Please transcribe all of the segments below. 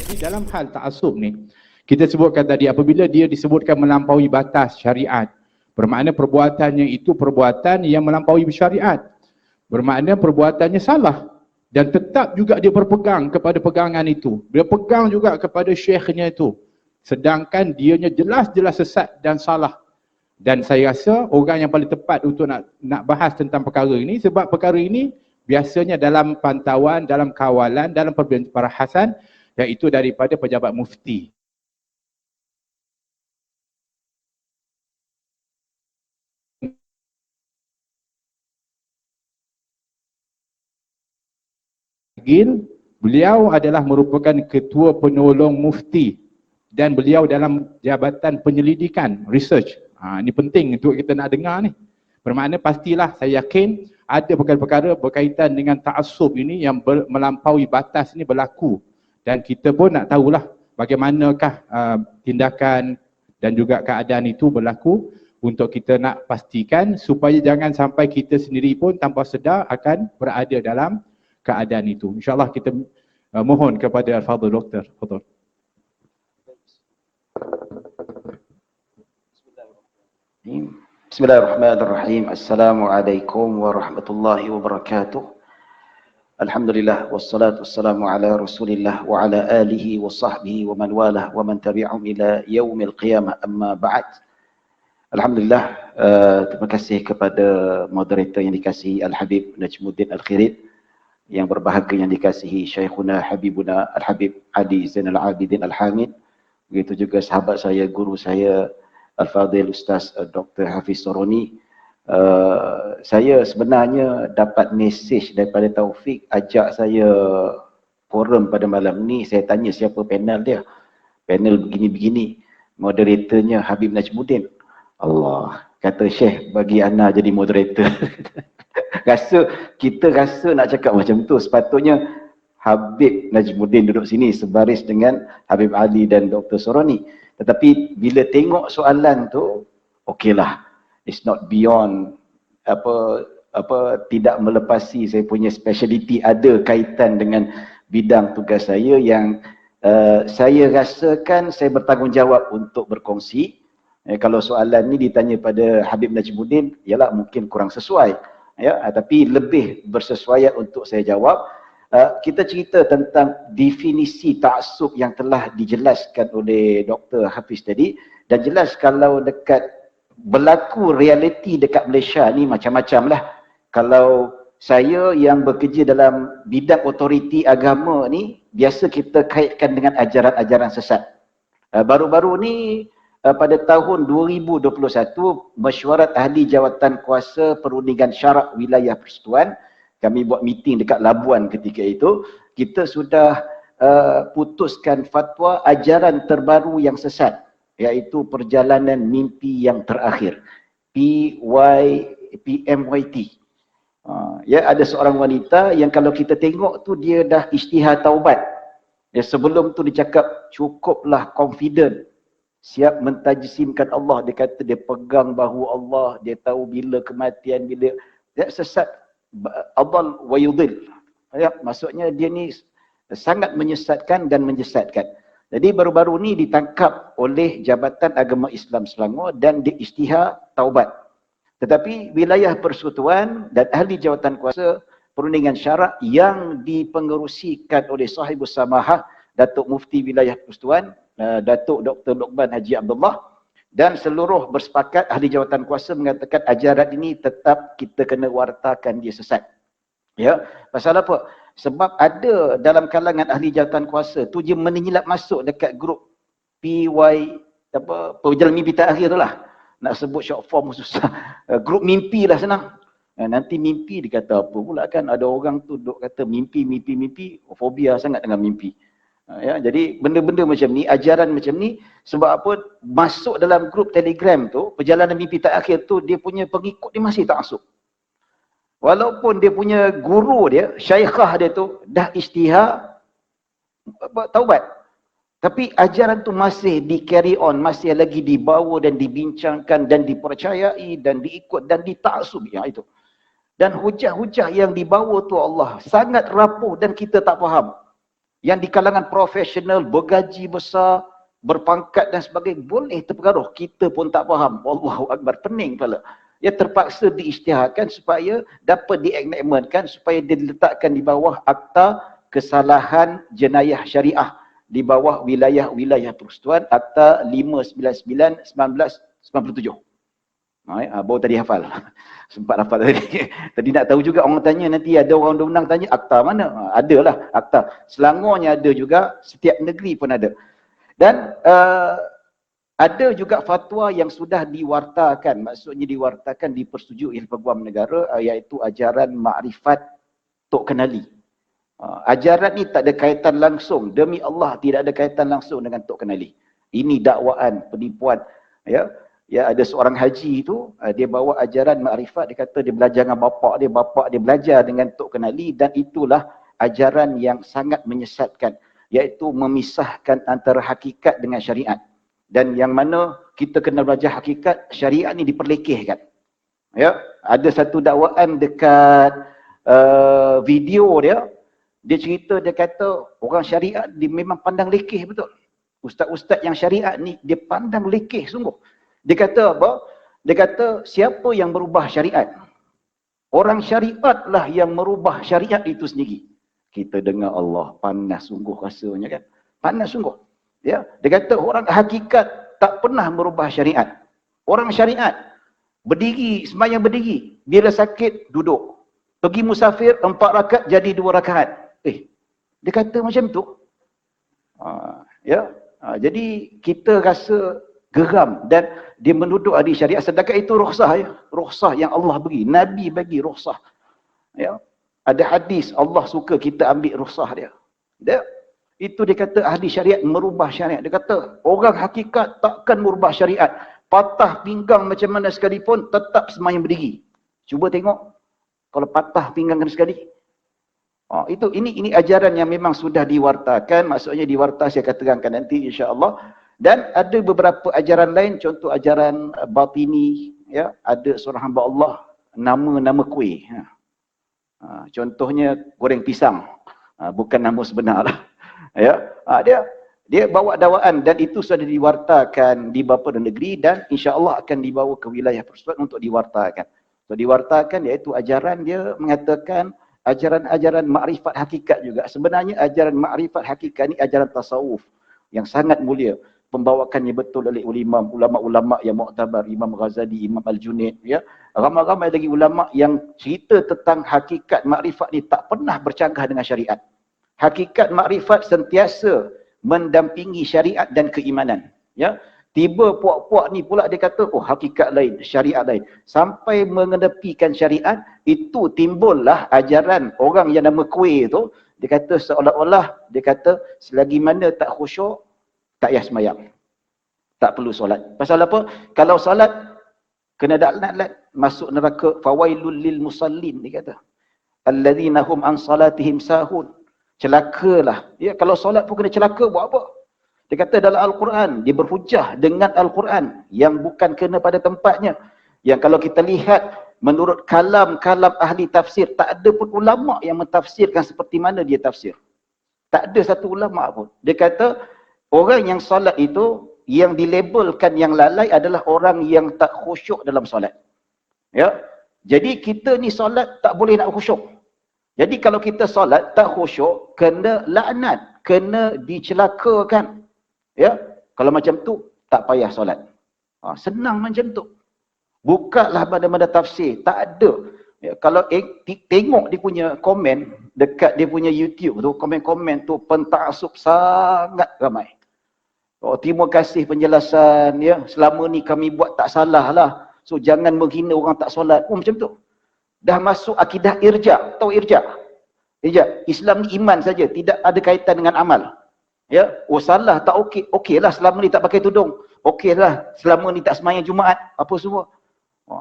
Jadi dalam hal ta'assub ni, kita sebutkan tadi apabila dia disebutkan melampaui batas syariat, bermakna perbuatannya itu perbuatan yang melampaui syariat. Bermakna perbuatannya salah. Dan tetap juga dia berpegang kepada pegangan itu. Dia pegang juga kepada syekhnya itu. Sedangkan dianya jelas-jelas sesat dan salah. Dan saya rasa orang yang paling tepat untuk nak bahas tentang perkara ini, sebab perkara ini biasanya dalam pantauan, dalam kawalan, dalam perbahasan, iaitu daripada pejabat mufti. Beliau adalah merupakan ketua penolong mufti dan beliau dalam jabatan penyelidikan, research. Ini penting untuk kita nak dengar ni. Bermakna pastilah saya yakin ada perkara-perkara berkaitan dengan ta'assub ini yang melampaui batas ini berlaku. Dan kita pun nak tahulah bagaimanakah tindakan dan juga keadaan itu berlaku untuk kita nak pastikan supaya jangan sampai kita sendiri pun tanpa sedar akan berada dalam keadaan itu. InsyaAllah kita mohon kepada Al-Fadhil Doktor. Fadhil. Bismillahirrahmanirrahim. Assalamualaikum warahmatullahi wabarakatuh. Alhamdulillah wassalatu wassalamu ala Rasulillah wa ala alihi wa sahbihi wa man walah wa man tabi'ahum ila yaumil qiyamah, amma ba'd. Alhamdulillah, terima kasih kepada moderator yang dikasihi Al-Habib Najmuddin Al-Khirid, yang berbahagia yang dikasihi Syekhuna Habibuna Al-Habib Adi Zainal Abidin Al-Hamid. Begitu juga sahabat saya, guru saya Al-Fadhil Ustaz Dr. Hafiz Soroni. Saya sebenarnya dapat mesej daripada Taufik ajak saya forum pada malam ni. Saya tanya siapa panel dia. Panel begini-begini. Moderatornya Habib Najmuddin. Allah, kata Syekh bagi Ana jadi moderator. Kita rasa nak cakap macam tu. Sepatutnya Habib Najmuddin duduk sini sebaris dengan Habib Ali dan Dr. Soroni. Tetapi bila tengok soalan tu, okeylah. It's not beyond tidak melepasi saya punya speciality, ada kaitan dengan bidang tugas saya yang saya rasakan saya bertanggungjawab untuk berkongsi. Kalau soalan ni ditanya pada Habib Najmuddin, ialah mungkin kurang sesuai. Ya, tapi lebih bersesuaian untuk saya jawab. Kita cerita tentang definisi ta'assub yang telah dijelaskan oleh Dr. Hafiz tadi, dan jelas kalau dekat berlaku realiti dekat Malaysia ni macam-macam lah. Kalau saya yang bekerja dalam bidang otoriti agama ni, biasa kita kaitkan dengan ajaran-ajaran sesat. Baru-baru ni pada tahun 2021, Mesyuarat Ahli Jawatan Kuasa Perundingan Syarak Wilayah Persekutuan, kami buat meeting dekat Labuan ketika itu, kita sudah putuskan fatwa ajaran terbaru yang sesat, iaitu perjalanan mimpi yang terakhir, PMYT. Ya, ada seorang wanita yang kalau kita tengok tu dia dah isytihar taubat. Ya, sebelum tu dia cakap cukuplah confident, siap mentajsimkan Allah. Dia kata dia pegang bahu Allah, dia tahu bila kematian, bila dia sesat. Adal wa yudil. Ya, maksudnya dia ni sangat menyesatkan dan menyesatkan. Jadi baru-baru ni ditangkap oleh Jabatan Agama Islam Selangor dan diisytihar taubat. Tetapi wilayah persekutuan dan ahli jawatan kuasa perundingan syarak yang dipengerusikan oleh Sahibus Samahah Datuk Mufti Wilayah Persekutuan, Datuk Dr. Luqman Haji Abdullah, dan seluruh bersepakat ahli jawatan kuasa mengatakan ajaran ini tetap kita kena wartakan dia sesat. Ya, pasal apa? Sebab ada dalam kalangan ahli jawatan kuasa tu dia menyilap masuk dekat grup perjalanan mimpi terakhir tu lah. Nak sebut short form susah. Grup mimpi lah senang. Nanti mimpi dikata apa pula kan? Ada orang tu duk kata mimpi, fobia sangat dengan mimpi. Ya, jadi benda-benda macam ni, ajaran macam ni, sebab apa? Masuk dalam grup Telegram tu, perjalanan mimpi terakhir tu, dia punya pengikut dia masih ta'assub. Walaupun dia punya guru dia, syekhah dia tu dah isytihar taubat, tapi ajaran tu masih di carry on, masih lagi dibawa dan dibincangkan dan dipercayai dan diikut dan dita'assub. Ya, itu. Dan hujah-hujah yang dibawa tu Allah sangat rapuh dan kita tak faham. yang di kalangan profesional, bergaji besar, berpangkat dan sebagainya, boleh terpengaruh. Kita pun tak faham. Allahu Akbar, pening kepala. Dia terpaksa diisytiharkan supaya dapat dienakmenkan, supaya dia diletakkan di bawah akta kesalahan jenayah syariah, di bawah wilayah-wilayah persekutuan, akta 599/1997. Baru tadi hafal. Sempat hafal tadi. Tadi nak tahu juga, orang tanya nanti, ada orang undang-undang tanya akta mana? Adalah akta. Selangornya ada juga, setiap negeri pun ada. Dan ada juga fatwa yang sudah diwartakan, maksudnya diwartakan, dipersetujui oleh peguam negara, iaitu ajaran makrifat Tok Kenali. Ajaran ni tak ada kaitan langsung, demi Allah tidak ada kaitan langsung dengan Tok Kenali. Ini dakwaan, penipuan. Ya, ada seorang haji itu, dia bawa ajaran makrifat, dia kata dia belajar dengan bapak dia belajar dengan Tok Kenali, dan itulah ajaran yang sangat menyesatkan, iaitu memisahkan antara hakikat dengan syariat. Dan yang mana kita kena belajar hakikat, syariat ni diperlekehkan. Ya, ada satu dakwaan dekat video dia cerita, dia kata orang syariat dia memang pandang lekeh betul. Ustaz-ustaz yang syariat ni dia pandang lekeh sungguh. Dia kata apa? Dia kata siapa yang merubah syariat? Orang syariat lah yang merubah syariat itu sendiri. Kita dengar, Allah, panas sungguh rasanya kan. Panas sungguh. Ya, dia kata orang hakikat tak pernah merubah syariat. Orang syariat berdiri, sembahyang berdiri, bila sakit duduk. Pergi musafir 4 rakaat jadi 2 rakaat. Dia kata macam tu. Jadi kita rasa geram, dan dia menuduh ahli syariat, sedangkan itu rukhsah, ya. Rukhsah yang Allah bagi, Nabi bagi rukhsah. Ya. Ada hadis Allah suka kita ambil rukhsah dia. Itu dia kata ahli syariat merubah syariat. Dia kata orang hakikat takkan merubah syariat. Patah pinggang macam mana sekalipun tetap sembahyang berdiri. Cuba tengok kalau patah pinggang sekali. Ini ajaran yang memang sudah diwartakan, maksudnya diwarta, saya akan terangkan nanti insya-Allah. Dan ada beberapa ajaran lain, contoh ajaran batini, ya, ada seorang hamba Allah nama kuih. Contohnya goreng pisang. Bukan nama sebenar lah. Ya, dia bawa dakwaan, dan itu sudah diwartakan di beberapa negeri, dan insya-Allah akan dibawa ke wilayah persekutuan untuk diwartakan. So, diwartakan iaitu ajaran dia mengatakan ajaran-ajaran makrifat hakikat juga. Sebenarnya ajaran makrifat hakikat ni ajaran tasawuf yang sangat mulia. Pembawakannya betul oleh ulama-ulama yang muktabar, Imam Ghazali, Imam Al-Junaid, ya. Ramai-ramai lagi ulama yang cerita tentang hakikat makrifat ni tak pernah bercanggah dengan syariat. Hakikat makrifat sentiasa mendampingi syariat dan keimanan. Ya, tiba puak-puak ni pula dia kata, oh hakikat lain, syariat lain. Sampai mengenepikan syariat, itu timbullah ajaran orang yang nama kuih tu. Dia kata seolah-olah, dia kata selagi mana tak khusyuk, tak payah sembahyang. Tak perlu solat. Pasal apa? Kalau solat, kena daklat, masuk neraka. Fawailul lil musallin, dia kata. Alladzina hum an salatihim sahun. Celakalah. Ya, kalau solat pun kena celaka, buat apa? Dia kata dalam Al-Quran, dia berhujah dengan Al-Quran yang bukan kena pada tempatnya. Yang kalau kita lihat, menurut kalam-kalam ahli tafsir, tak ada pun ulama yang mentafsirkan seperti mana dia tafsir. Tak ada satu ulama pun. Dia kata, orang yang solat itu, yang dilabelkan yang lalai adalah orang yang tak khusyuk dalam solat. Ya, jadi kita ni solat tak boleh nak khusyuk. Jadi kalau kita solat tak khusyuk, kena laknat, kena dicelakakan. Ya, kalau macam tu tak payah solat. Senang macam tu. Bukalah mana-mana tafsir, tak ada. Ya, kalau tengok dia punya komen dekat dia punya YouTube tu, komen-komen tu pentaksub sangat ramai. Oh, terima kasih penjelasan, ya. Selama ni kami buat tak salah lah. So jangan menghina orang tak solat. Oh macam tu. Dah masuk akidah irja. Tahu irja? Irja. Islam ni iman saja, tidak ada kaitan dengan amal. Ya, oh salah tak okey. Okeylah selama ni tak pakai tudung. Okeylah selama ni tak sembahyang Jumaat, apa semua.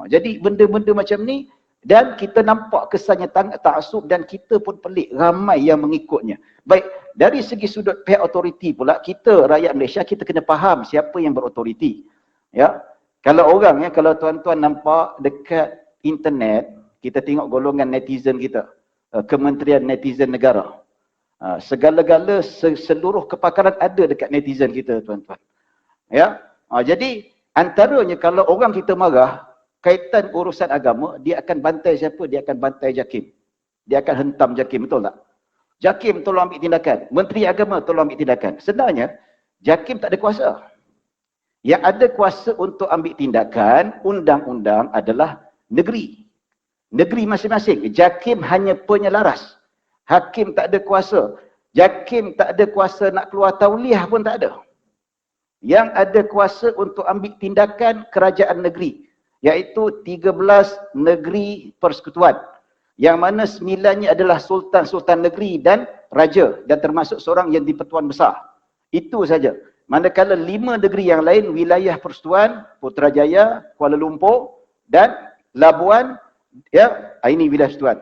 Jadi benda-benda macam ni, dan kita nampak kesannya taksub, dan kita pun pelik ramai yang mengikutnya. Baik, dari segi sudut pihak otoriti pula, kita rakyat Malaysia kita kena faham siapa yang berautoriti. Ya. Kalau orang, ya, kalau tuan-tuan nampak dekat internet, kita tengok golongan netizen kita, Kementerian Netizen Negara. Segala-gala, seluruh kepakaran ada dekat netizen kita, tuan-tuan. Ya, jadi antaranya kalau orang kita marah kaitan urusan agama, dia akan bantai siapa? Dia akan bantai JAKIM. Dia akan hentam JAKIM, betul tak? JAKIM tolong ambil tindakan. Menteri Agama tolong ambil tindakan. Sebenarnya JAKIM tak ada kuasa. Yang ada kuasa untuk ambil tindakan undang-undang adalah negeri. Negeri masing-masing. JAKIM hanya penyelaras. Hakim tak ada kuasa. JAKIM tak ada kuasa nak keluar tauliah pun tak ada. Yang ada kuasa untuk ambil tindakan kerajaan negeri, iaitu 13 negeri persekutuan. Yang mana 9-nya adalah sultan-sultan negeri dan raja, dan termasuk seorang yang di-Pertuan Besar. Itu saja. Manakala 5 negeri yang lain, wilayah persekutuan, Putrajaya, Kuala Lumpur dan Labuan, ya, ini wilayah persekutuan.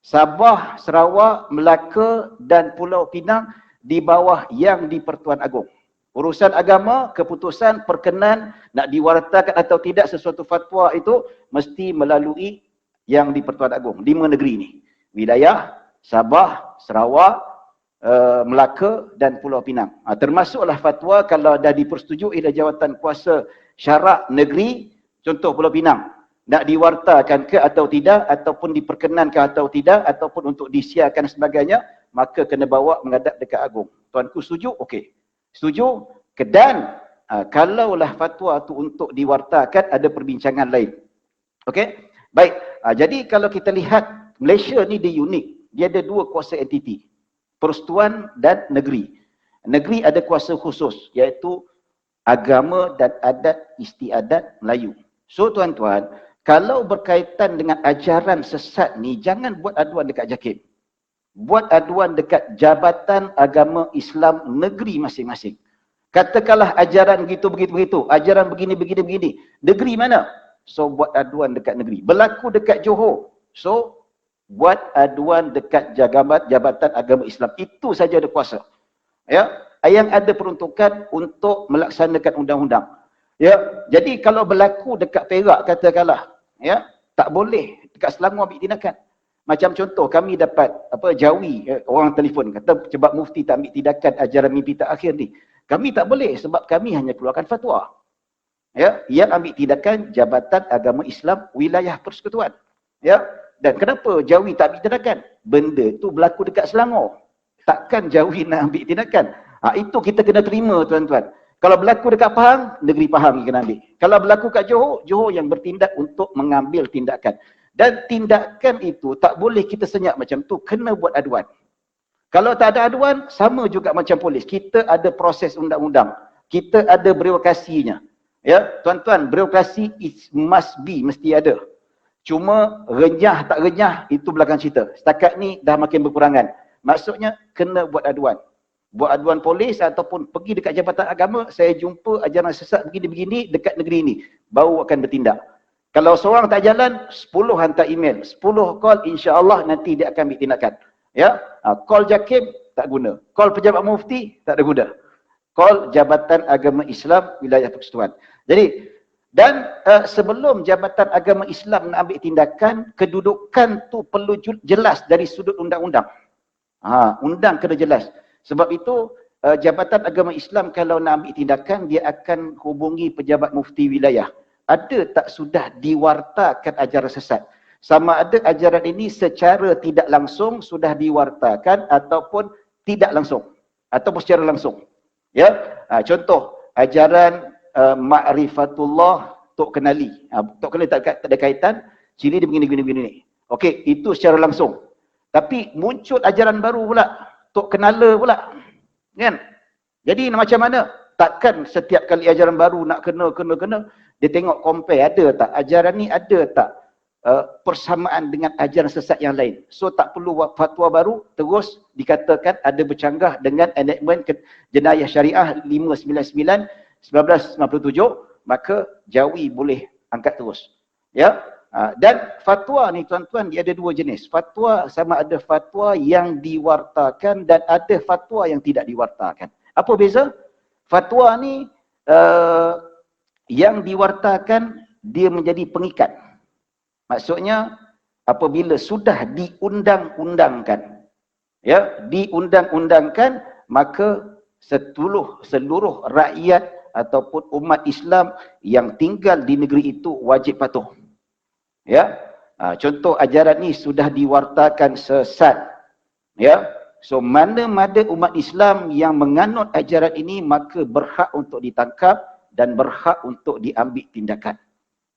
Sabah, Sarawak, Melaka dan Pulau Pinang di bawah yang di-Pertuan Agong. Urusan agama, keputusan perkenan nak diwartakan atau tidak sesuatu fatwa itu mesti melalui yang di-Pertuan Agong. 5 negeri ini. Wilayah Sabah, Sarawak, Melaka dan Pulau Pinang. Termasuklah fatwa kalau dah dipersetujui oleh jawatan kuasa syarak negeri, contoh Pulau Pinang, nak diwartakan ke atau tidak, ataupun diperkenankan atau tidak, ataupun untuk disiarkan sebagainya, maka kena bawa menghadap dekat Agong. Tuanku setuju? Okey. Setuju? Dan kalaulah fatwa tu untuk diwartakan, ada perbincangan lain. Okey? Baik. Jadi kalau kita lihat, Malaysia ni dia unik. Dia ada 2 kuasa entiti. Persekutuan dan negeri. Negeri ada kuasa khusus, iaitu agama dan adat istiadat Melayu. So tuan-tuan, kalau berkaitan dengan ajaran sesat ni, jangan buat aduan dekat JAKIM. Buat aduan dekat Jabatan Agama Islam negeri masing-masing. Katakanlah ajaran begitu, ajaran begini. Negeri mana? So buat aduan dekat negeri. Berlaku dekat Johor. So buat aduan dekat Jabatan Agama Islam. Itu saja ada kuasa. Ya, yang ada peruntukan untuk melaksanakan undang-undang. Ya, jadi kalau berlaku dekat Perak katakanlah, ya, tak boleh dekat Selangor ambil tindakan. Macam contoh kami dapat Jawi, orang telefon kata sebab mufti tak ambil tindakan ajaran mimpi tak akhir ni. Kami tak boleh sebab kami hanya keluarkan fatwa. Ya, yang ambil tindakan Jabatan Agama Islam wilayah persekutuan. Ya, dan kenapa Jawi tak ambil tindakan? Benda tu berlaku dekat Selangor. Takkan Jawi nak ambil tindakan? Itu kita kena terima, tuan-tuan. Kalau berlaku dekat Pahang, negeri Pahang yang kena ambil. Kalau berlaku kat Johor, Johor yang bertindak untuk mengambil tindakan. Dan tindakan itu tak boleh kita senyap macam tu, kena buat aduan. Kalau tak ada aduan, sama juga macam polis. Kita ada proses undang-undang. Kita ada birokrasinya. Ya, tuan-tuan, birokrasi mesti ada. Cuma renyah tak renyah, itu belakang cerita. Setakat ni dah makin berkurangan. Maksudnya, kena buat aduan. Buat aduan polis ataupun pergi dekat Jabatan Agama, saya jumpa ajaran sesat begini-begini dekat negeri ini. Baru akan bertindak. Kalau seorang tak jalan, 10 hantar email. 10 call, insya-Allah nanti dia akan ambil tindakan. Ya, call JAKIM tak guna. Call pejabat mufti tak ada guna. Call Jabatan Agama Islam wilayah persekutuan. Jadi, dan sebelum Jabatan Agama Islam nak ambil tindakan, kedudukan tu perlu jelas dari sudut undang-undang. Undang kena jelas. Sebab itu Jabatan Agama Islam kalau nak ambil tindakan, dia akan hubungi pejabat mufti wilayah. Ada tak sudah diwartakan ajaran sesat? Sama ada ajaran ini secara tidak langsung sudah diwartakan ataupun tidak langsung. Ataupun secara langsung. Ya, contoh ajaran Ma'rifatullah Tok Kenali. Tok Kenali tak ada kaitan, ciri dia begini. Okey, itu secara langsung. Tapi muncul ajaran baru pula, Tok Kenala pula. Kan? Jadi macam mana? Takkan setiap kali ajaran baru nak kena, dia tengok compare ada tak ajaran ni, ada tak persamaan dengan ajaran sesat yang lain. So tak perlu buat fatwa baru, terus dikatakan ada bercanggah dengan enactment jenayah syariah 599 1997, maka Jawi boleh angkat terus. Ya. Dan fatwa ni tuan-tuan, dia ada 2 jenis. Fatwa sama ada fatwa yang diwartakan dan ada fatwa yang tidak diwartakan. Apa beza? Fatwa ni yang diwartakan dia menjadi pengikat. Maksudnya apabila sudah diundang-undangkan, ya, diundang-undangkan, maka seluruh rakyat ataupun umat Islam yang tinggal di negeri itu wajib patuh. Ya, contoh ajaran ni sudah diwartakan sesat. Ya, so mana-mana umat Islam yang menganut ajaran ini maka berhak untuk ditangkap dan berhak untuk diambil tindakan.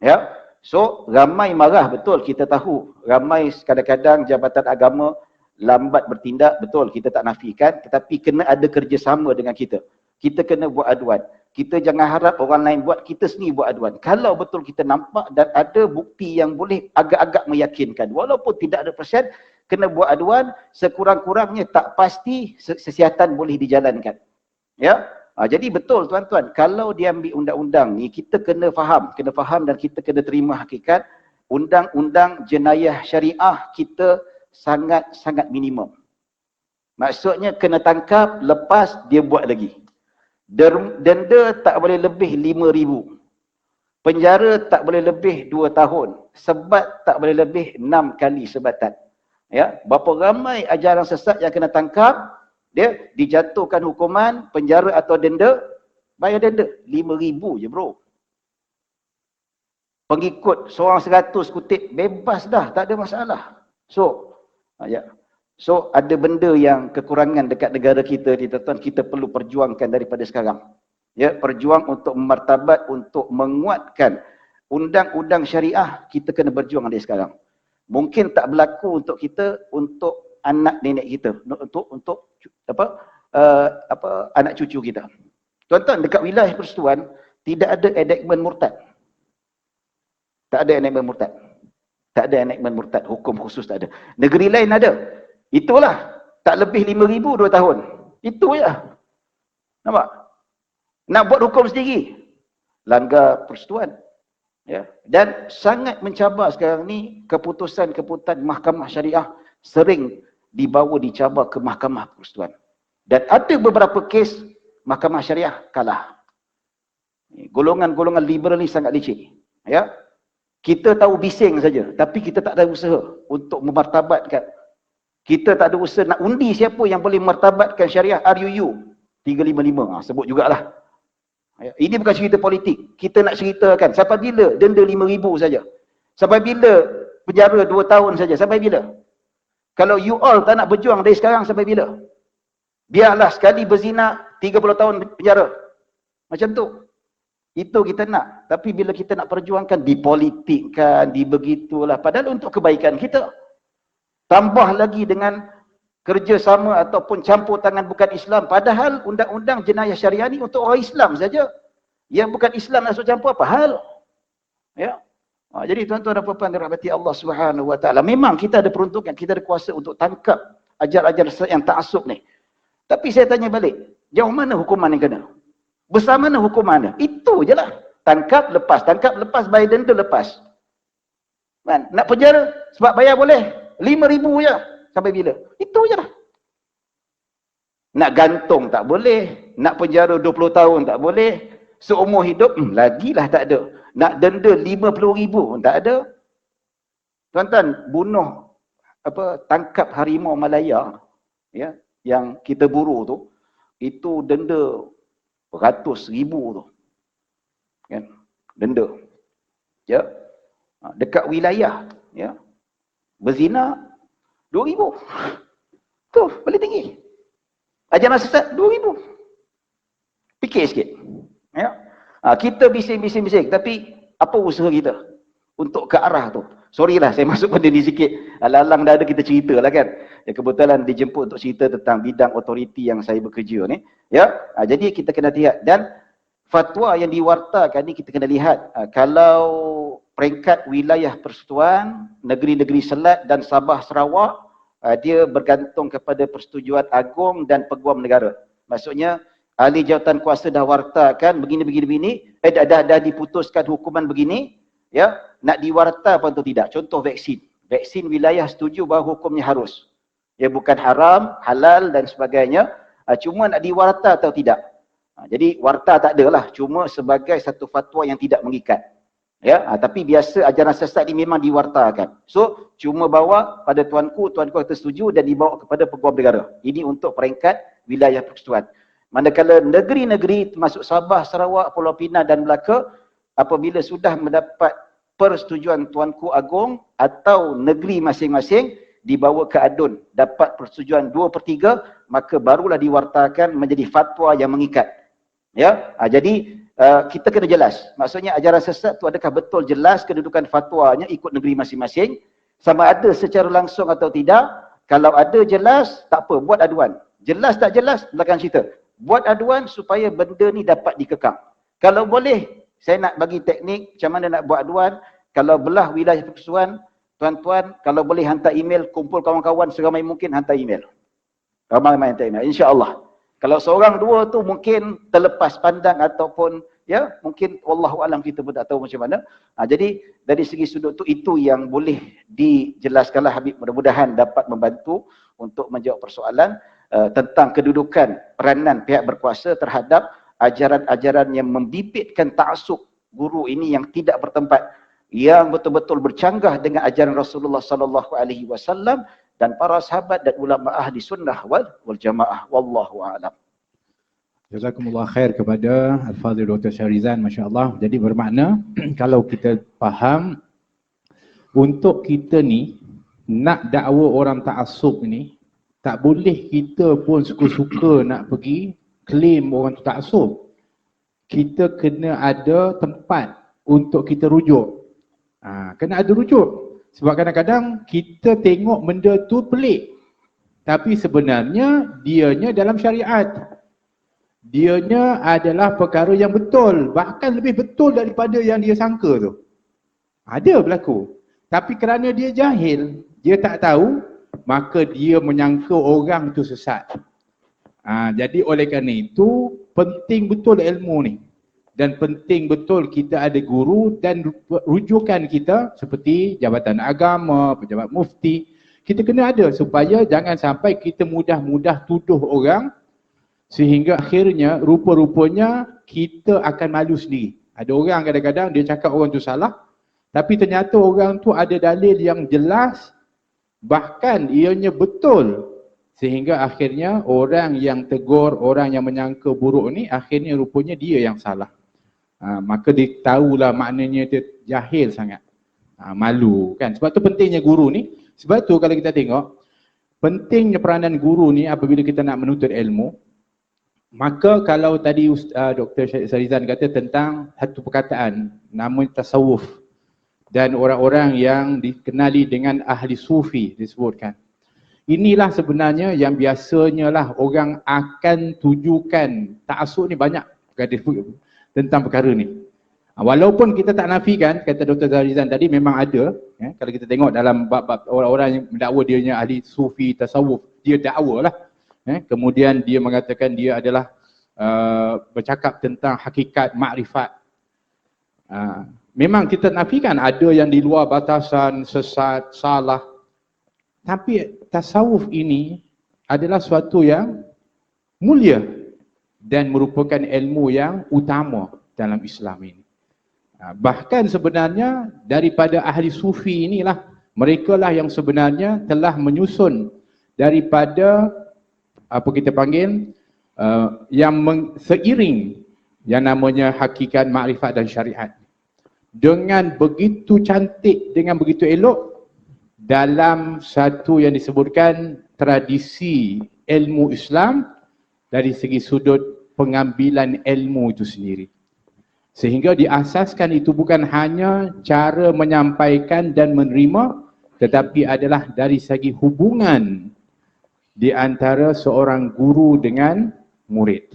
Ya, so ramai marah, betul, kita tahu ramai kadang-kadang jabatan agama lambat bertindak, betul, kita tak nafikan, tetapi kena ada kerjasama dengan kita. Kita kena buat aduan. Kita jangan harap orang lain buat, kita sendiri buat aduan. Kalau betul kita nampak dan ada bukti yang boleh agak-agak meyakinkan, walaupun tidak ada persen, kena buat aduan, sekurang-kurangnya tak pasti sesiatan boleh dijalankan. Ya, jadi betul tuan-tuan, kalau diambil undang-undang ni, kita kena faham dan kita kena terima hakikat, undang-undang jenayah syariah kita sangat-sangat minimum. Maksudnya kena tangkap, lepas dia buat lagi. Denda tak boleh lebih 5,000. Penjara tak boleh lebih 2 tahun. Sebat tak boleh lebih 6 kali sebatan. Ya, berapa ramai ajaran sesat yang kena tangkap, dia dijatuhkan hukuman penjara atau denda, bayar denda 5,000 je bro. Pengikut seorang 100 kutip bebas dah, tak ada masalah. So, ya. So, ada benda yang kekurangan dekat negara kita ni tuan-tuan, kita perlu perjuangkan daripada sekarang. Ya, perjuang untuk memartabat, untuk menguatkan undang-undang syariah, kita kena berjuang dari sekarang. Mungkin tak berlaku untuk kita, untuk anak nenek kita, untuk anak cucu kita. Tuan-tuan, dekat wilayah Persekutuan tidak ada enactment murtad. Tak ada enactment murtad. Tak ada enactment murtad, hukum khusus tak ada. Negeri lain ada. Itulah, tak lebih 5,000 2 tahun. Itu je. Nampak? Nak buat hukum sendiri, langgar persekutuan. Ya. Dan sangat mencabar sekarang ni, keputusan-keputusan mahkamah syariah sering dicabar ke mahkamah persekutuan. Dan ada beberapa kes mahkamah syariah kalah. Golongan-golongan liberal ni sangat licik. Ya. Kita tahu bising saja, tapi kita tak ada usaha untuk memartabatkan. Kita tak ada usaha nak undi siapa yang boleh memartabatkan syariah RUU 355. Sebut jugalah. Ini bukan cerita politik. Kita nak ceritakan sampai bila denda 5,000 saja. Sampai bila penjara 2 tahun saja. Sampai bila? Kalau you all tak nak berjuang dari sekarang, sampai bila? Biarlah sekali berzina 30 tahun penjara. Macam tu. Itu kita nak. Tapi bila kita nak perjuangkan, dipolitikkan, dibegitulah. Padahal untuk kebaikan kita. Tambah lagi dengan kerjasama ataupun campur tangan bukan Islam. Padahal undang-undang jenayah syariah ni untuk orang Islam saja. Yang bukan Islam nak campur apa hal? Ya. Jadi tuan-tuan dan puan-puan dirahmati Allah Subhanahu Wa Taala, memang kita ada peruntukan, kita ada kuasa untuk tangkap ajar-ajar yang ta'assub ni. Tapi saya tanya balik, jauh mana hukuman yang kena? Besar mana hukuman dia? Itu je lah. Tangkap, lepas, bayar denda, lepas. Man, nak penjara, sebab bayar boleh. 5,000 je. Sampai bila? Itu je lah. Nak gantung tak boleh. Nak penjara 20 tahun tak boleh. Seumur hidup, lagilah tak ada. Nak denda 50,000 pun tak ada. Tuan-tuan, tangkap harimau Malaya, ya, yang kita buru tu, itu denda beratus ribu tu. Kan? Denda. Ya. Dekat wilayah, ya. Berzina 2,000. Tu paling tinggi. Ajaran sesat 2,000. Fikir sikit. Ya. Kita bising-bising, tapi apa usaha kita untuk ke arah tu? Sorry lah, saya masuk pada ni sikit. Alang-alang dah ada kita cerita lah kan. Ya, kebetulan dijemput untuk cerita tentang bidang otoriti yang saya bekerja ni. Ya. Jadi kita kena lihat. Dan fatwa yang diwartakan ni kita kena lihat. Kalau peringkat wilayah persekutuan, negeri-negeri Selat dan Sabah Sarawak, dia bergantung kepada persetujuan agung dan peguam negara. Maksudnya, ahli jawatan kuasa dah wartakan begini-begini, dah diputuskan hukuman begini, ya, nak diwarta apa atau tidak. Contoh vaksin. Vaksin wilayah setuju bahawa hukumnya harus. Ya, bukan haram, halal dan sebagainya. Cuma nak diwarta atau tidak. Jadi warta tak adalah, cuma sebagai satu fatwa yang tidak mengikat. Ya, tapi biasa ajaran sesat ini memang diwartakan. So, cuma bawa pada tuanku kata setuju dan dibawa kepada Peguam Negara. Ini untuk peringkat wilayah persekutuan. Manakala negeri-negeri termasuk Sabah, Sarawak, Pulau Pinang dan Melaka, apabila sudah mendapat persetujuan Tuanku Agong atau negeri masing-masing, dibawa ke adun, dapat persetujuan 2/3, maka barulah diwartakan menjadi fatwa yang mengikat. Ya, jadi kita kena jelas. Maksudnya ajaran sesat tu adakah betul jelas kedudukan fatwanya ikut negeri masing-masing, sama ada secara langsung atau tidak. Kalau ada jelas, tak apa, buat aduan. Jelas tak jelas, belakang cerita. Buat aduan supaya benda ni dapat dikekang. Kalau boleh, saya nak bagi teknik macam mana nak buat aduan. Kalau belah wilayah persekutuan, tuan-tuan, kalau boleh hantar email, kumpul kawan-kawan seramai mungkin hantar email. Ramai-ramai hantar email, insya-Allah. Kalau seorang dua tu mungkin terlepas pandang ataupun ya mungkin wallahu alam, kita pun tak tahu macam mana. Jadi dari segi sudut tu itu yang boleh dijelaskanlah Habib, mudah-mudahan dapat membantu untuk menjawab persoalan tentang kedudukan peranan pihak berkuasa terhadap ajaran-ajaran yang membibitkan ta'assub guru ini yang tidak bertempat, yang betul-betul bercanggah dengan ajaran Rasulullah sallallahu alaihi wasallam dan para sahabat dan ulama ahli sunnah wal jamaah. Wallahu a'lam. Jazakumullah khair kepada Al-Fadhil Dr. Shahrizan, masya-Allah. Jadi bermakna kalau kita faham untuk kita ni nak dakwa orang ta'assub ni, tak boleh kita pun suka-suka nak pergi claim orang tu ta'assub. Kita kena ada tempat untuk kita rujuk. Kena ada rujuk. Sebab kadang-kadang kita tengok benda tu pelik, tapi sebenarnya dianya dalam syariat. Dianya adalah perkara yang betul, bahkan lebih betul daripada yang dia sangka tu. Ada berlaku. Tapi kerana dia jahil, dia tak tahu, maka dia menyangka orang tu sesat. Jadi oleh kerana itu, penting betul ilmu ni. Dan penting betul kita ada guru dan rujukan kita seperti Jabatan Agama, Pejabat Mufti. Kita kena ada supaya jangan sampai kita mudah-mudah tuduh orang sehingga akhirnya rupa-rupanya kita akan malu sendiri. Ada orang kadang-kadang dia cakap orang tu salah, tapi ternyata orang tu ada dalil yang jelas, bahkan ianya betul. Sehingga akhirnya orang yang tegur, orang yang menyangka buruk ni, akhirnya rupanya dia yang salah. Maka dia tahulah maknanya dia jahil sangat. Malu kan. Sebab tu pentingnya guru ni. Sebab tu kalau kita tengok, pentingnya peranan guru ni apabila kita nak menuntut ilmu. Maka kalau tadi Dr. Shahrizan kata tentang satu perkataan, nama tasawuf. Dan orang-orang yang dikenali dengan ahli sufi disebutkan. Inilah sebenarnya yang biasanya lah orang akan tujukan. Ta'assub ni banyak tentang perkara ni. Walaupun kita tak nafikan, kata Dr. Shahrizan tadi memang ada. Kalau kita tengok dalam bab-bab orang-orang yang mendakwa dirinya ahli sufi, tasawuf, dia dakwa lah. Kemudian dia mengatakan dia adalah bercakap tentang hakikat makrifat. Memang kita nafikan ada yang di luar batasan, sesat, salah. Tapi tasawuf ini adalah suatu yang mulia dan merupakan ilmu yang utama dalam Islam ini. Bahkan sebenarnya daripada ahli sufi inilah, mereka lah yang sebenarnya telah menyusun daripada apa kita panggil seiring yang namanya hakikat makrifat dan syariat. Dengan begitu cantik, dengan begitu elok, dalam satu yang disebutkan tradisi ilmu Islam dari segi sudut pengambilan ilmu itu sendiri. Sehingga diasaskan itu bukan hanya cara menyampaikan dan menerima, tetapi adalah dari segi hubungan di antara seorang guru dengan murid.